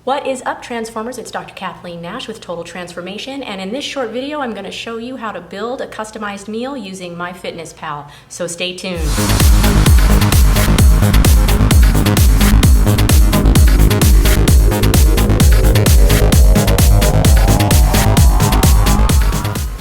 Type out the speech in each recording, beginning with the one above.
What is up, Transformers? It's Dr. Kathleen Nash with Total Transformation, and in this short video I'm going to show you how to build a customized meal using MyFitnessPal, so stay tuned.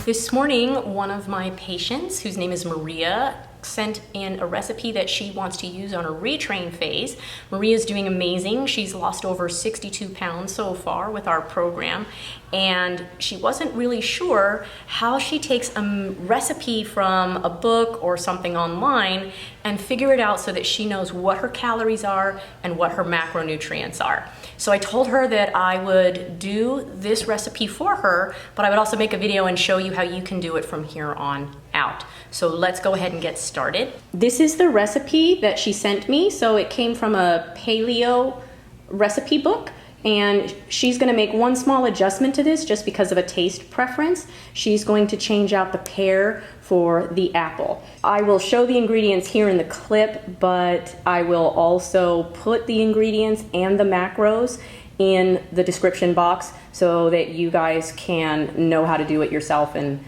This morning, one of my patients, whose name is Maria, sent in a recipe that she wants to use on her retrain phase. Maria's doing amazing. She's lost over 62 pounds so far with our program, and she wasn't really sure how she takes a recipe from a book or something online and figure it out so that she knows what her calories are and what her macronutrients are. So I told her that I would do this recipe for her, but I would also make a video and show you how you can do it from here on out. So let's go ahead and get started. This is the recipe that she sent me. So it came from a paleo recipe book, and she's gonna make one small adjustment to this just because of a taste preference. She's going to change out the pear for the apple. I will show the ingredients here in the clip, but I will also put the ingredients and the macros in the description box so that you guys can know how to do it yourself and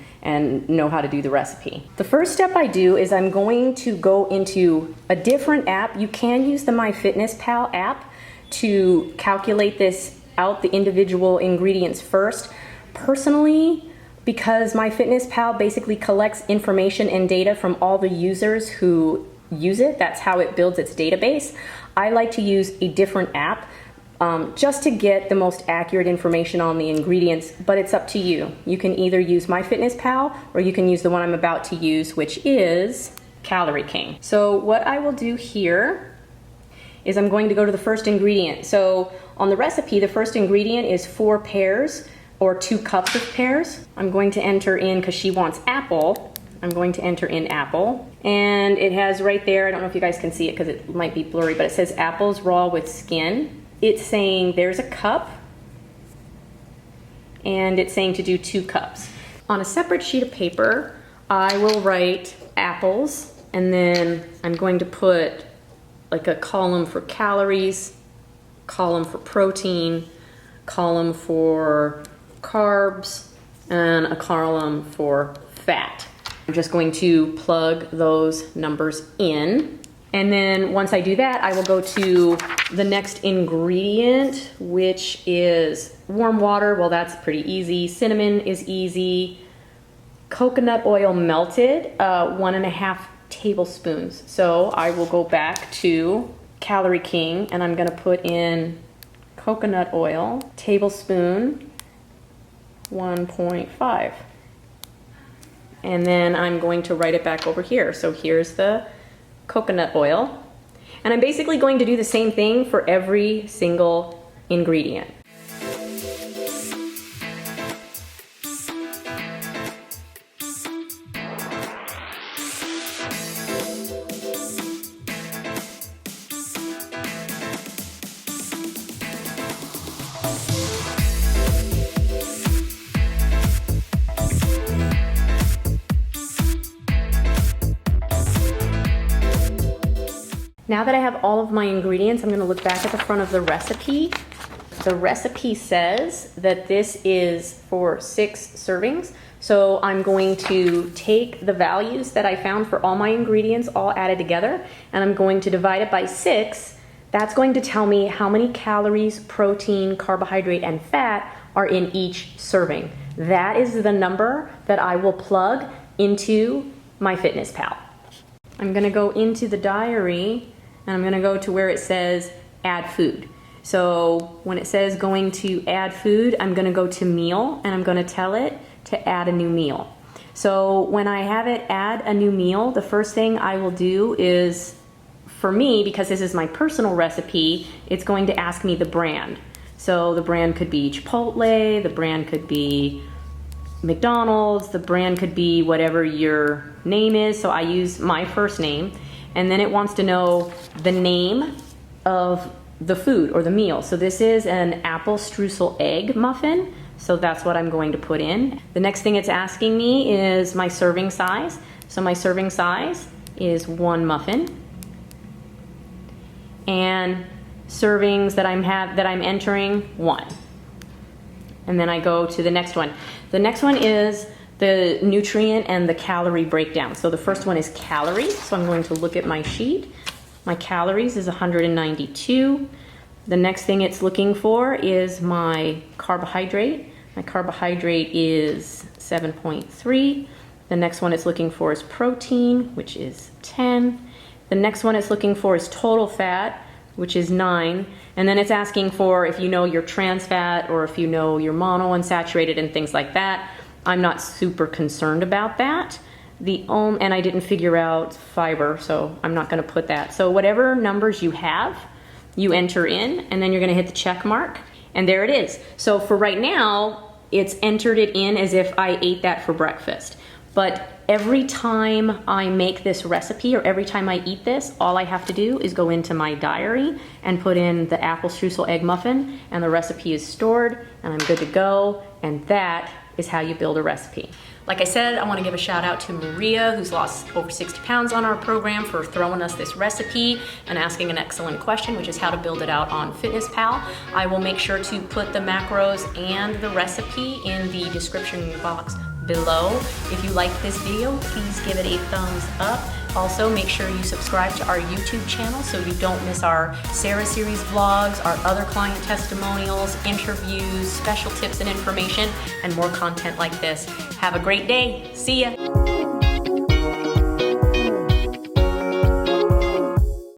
know how to do the recipe. The first step I do is I'm going to go into a different app. You can use the MyFitnessPal app to calculate this out, the individual ingredients first. Personally, because MyFitnessPal basically collects information and data from all the users who use it, that's how it builds its database, I like to use a different app just to get the most accurate information on the ingredients, but it's up to you. You can either use MyFitnessPal or you can use the one I'm about to use, which is Calorie King. So what I will do here is I'm going to go to the first ingredient. So on the recipe, the first ingredient is 4 pears or 2 cups of pears. I'm going to enter in, because she wants apple, I'm going to enter in apple. And it has right there, I don't know if you guys can see it because it might be blurry, but it says apples raw with skin. It's saying there's a cup, and it's saying to do 2 cups. On a separate sheet of paper, I will write apples, and then I'm going to put like a column for calories, column for protein, column for carbs, and a column for fat. I'm just going to plug those numbers in. And then once I do that, I will go to the next ingredient, which is warm water. Well, that's pretty easy. Cinnamon is easy. Coconut oil melted, 1.5 tablespoons. So I will go back to Calorie King, and I'm gonna put in coconut oil, tablespoon, 1.5. And then I'm going to write it back over here. So here's the coconut oil, and I'm basically going to do the same thing for every single ingredient. Now that I have all of my ingredients, I'm going to look back at the front of the recipe. The recipe says that this is for 6 servings. So I'm going to take the values that I found for all my ingredients all added together, and I'm going to divide it by 6. That's going to tell me how many calories, protein, carbohydrate, and fat are in each serving. That is the number that I will plug into MyFitnessPal. I'm going to go into the diary, and I'm gonna go to where it says add food. So when it says going to add food, I'm gonna go to meal, and I'm gonna tell it to add a new meal. So when I have it add a new meal, the first thing I will do is, for me, because this is my personal recipe, it's going to ask me the brand. So the brand could be Chipotle, the brand could be McDonald's, the brand could be whatever your name is. So I use my first name. And then it wants to know the name of the food or the meal. So this is an apple streusel egg muffin. So that's what I'm going to put in. The next thing it's asking me is my serving size. So my serving size is 1 muffin. And servings that I'm entering? 1. And then I go to the next one. The next one is the nutrient and the calorie breakdown. So the first one is calories. So I'm going to look at my sheet. My calories is 192. The next thing it's looking for is my carbohydrate. My carbohydrate is 7.3. The next one it's looking for is protein, which is 10. The next one it's looking for is total fat, which is 9. And then it's asking for if you know your trans fat or if you know your monounsaturated and things like that. I'm not super concerned about that. And I didn't figure out fiber, so I'm not going to put that. So whatever numbers you have, you enter in, and then you're going to hit the check mark, and there it is. So for right now, it's entered it in as if I ate that for breakfast. But every time I make this recipe or every time I eat this, all I have to do is go into my diary and put in the apple streusel egg muffin, and the recipe is stored, and I'm good to go. And that is how you build a recipe. Like I said, I want to give a shout out to Maria, who's lost over 60 pounds on our program, for throwing us this recipe and asking an excellent question, which is how to build it out on FitnessPal. I will make sure to put the macros and the recipe in the description box below. If you like this video, please give it a thumbs up. Also, make sure you subscribe to our YouTube channel so you don't miss our Sarah Series vlogs, our other client testimonials, interviews, special tips and information, and more content like this. Have a great day. See ya.